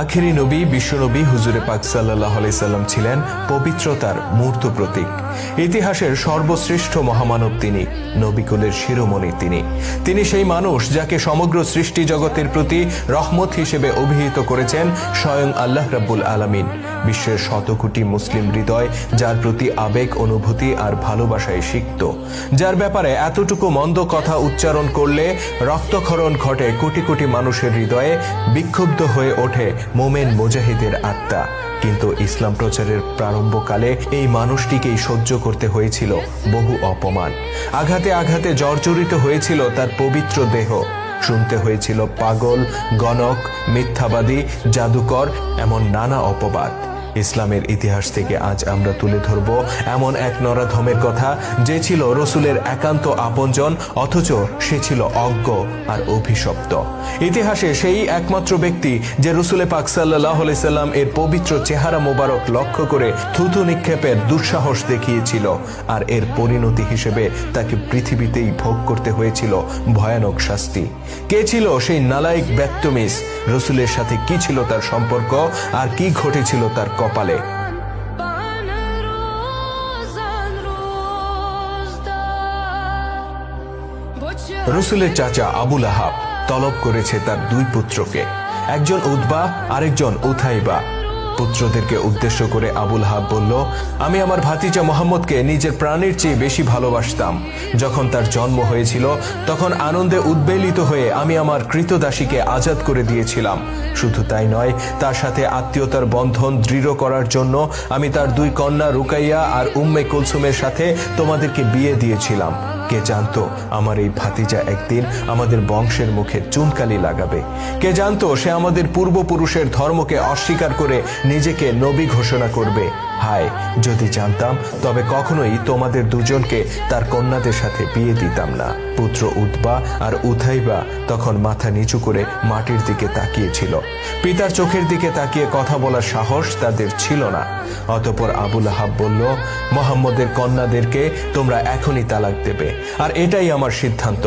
আখেরি নবী বিশ্বনবী হুজুরে পাক সাল্লাল্লাহু আলাইহি সাল্লাম ছিলেন পবিত্রতার মূর্ত প্রতীক। ইতিহাসের সর্বশ্রেষ্ঠ মহামানব তিনি, নবীকুলের শিরোমণি তিনি সেই মানুষ যাকে সমগ্র সৃষ্টি জগতের প্রতি রহমত হিসেবে অভিহিত করেছেন স্বয়ং আল্লাহ রাব্বুল আলামিন। বিশ্বের শত কোটি মুসলিম হৃদয় যার প্রতি আবেগ, অনুভূতি আর ভালোবাসায় সিক্ত, যার ব্যাপারে এতটুকু মন্দ কথা উচ্চারণ করলে রক্তক্ষরণ ঘটে কোটি কোটি মানুষের হৃদয়ে, বিক্ষুব্ধ হয়ে ওঠে মোমেন মুজাহিদের আত্মা। কিন্তু ইসলাম প্রচারের প্রারম্ভকালে এই মানুষটিকেই সহ্য করতে হয়েছিল বহু অপমান। আঘাতে আঘাতে জর্জরিত হয়েছিল তার পবিত্র দেহ, শুনতে হয়েছিল পাগল, গণক, মিথ্যাবাদী, জাদুকর এমন নানা অপবাদ। ইসলামের ইতিহাস থেকে আজ আমরা তুলে ধরব এমন এক নরাধমের কথা, যে ছিল রসুলের একান্ত আপনজন, অথচ সে ছিল অজ্ঞ আর অভিশপ্ত। ইতিহাসে সেই একমাত্র ব্যক্তি যে রসুলে পাক সাল্লাল্লাহু আলাইহি সাল্লাম এর পবিত্র চেহারা মোবারক লক্ষ্য করে থুতু নিক্ষেপের দুঃসাহস দেখিয়েছিল, আর এর পরিণতি হিসেবে তাকে পৃথিবীতেই ভোগ করতে হয়েছিল ভয়ানক শাস্তি। কে ছিল সেই নালায়েক ব্যক্তমিস? রসুলের সাথে কি ছিল তার সম্পর্ক, আর কি ঘটেছিল তার কপালে? রসুলের চাচা আবু লাহাব তলব করেছে তার দুই পুত্রকে, একজন উতবা আরেকজন উথাইবা। পুত্রদেরকে উদ্দেশ্য করে আবু লাহাব বলল, আমি আমার ভাতিজা মোহাম্মদকে নিজের প্রাণের চেয়ে বেশি ভালোবাসতাম। যখন তার জন্ম হয়েছিল তখন আনন্দে উদ্বেলিত হয়ে আমি আমার কৃতদাসীকে আজাদ করে দিয়েছিলাম। শুধু তাই নয়, তার সাথে আত্মীয়তার বন্ধন দৃঢ় করার জন্য আমি তার দুই কন্যা রুকাইয়া আর উম্মে কুলসুমের সাথে তোমাদেরকে বিয়ে দিয়েছিলাম। কে জানতো আমার এই ভাতিজা একদিন আমাদের বংশের মুখে চুনকালি লাগাবে? কে জানতো সে আমাদের পূর্বপুরুষের ধর্মকে অস্বীকার করে নিজেকে নবী ঘোষণা করবে? হায়, যদি জানতাম তবে কখনোই তোমাদের দুজনকে তার কন্যাদের সাথে বিয়ে দিতাম না। পুত্র উতবা আর উথাইবা তখন মাথা নিচু করে মাটির দিকে তাকিয়েছিল। পিতার চোখের দিকে তাকিয়ে কথা বলার সাহস তাদের ছিল না। অতঃপর আবু লাহাব বলল, মোহাম্মদের কন্যাদেরকে তোমরা এখনই তালাক দেবে, আর এটাই আমার সিদ্ধান্ত।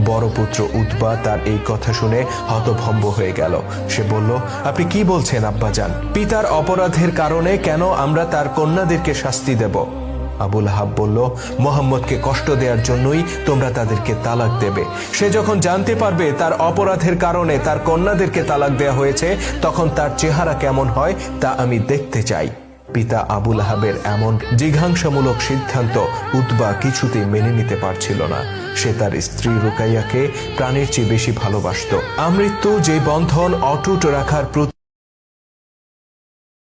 বড় পুত্র উতবা তার এই কথা শুনে হতভম্ব হয়ে গেল। সে বলল, আপনি কি বলছেন আব্বাজান? পিতার অপরাধের কারণে কেন আমরা তার কন্যাদেরকে শাস্তি দেব? আবু লাহাব বলল, মোহাম্মদকে কষ্ট দেওয়ার জন্যই তোমরা তাদেরকে তালাক দেবে। সে যখন জানতে পারবে তার অপরাধের কারণে তার কন্যাদেরকে তালাক দেওয়া হয়েছে, তখন তার চেহারা কেমন হয় তা আমি দেখতে চাই। পিতা আবু লাহাবের এমন জিঘাংসামূলক সিদ্ধান্ত উতবা কিছুতেই মেনে নিতে পারছিল না। সে তার স্ত্রী রুকাইয়াকে প্রাণের চেয়ে বেশি ভালোবাসত। আমৃত্যু যে বন্ধন অটুট রাখার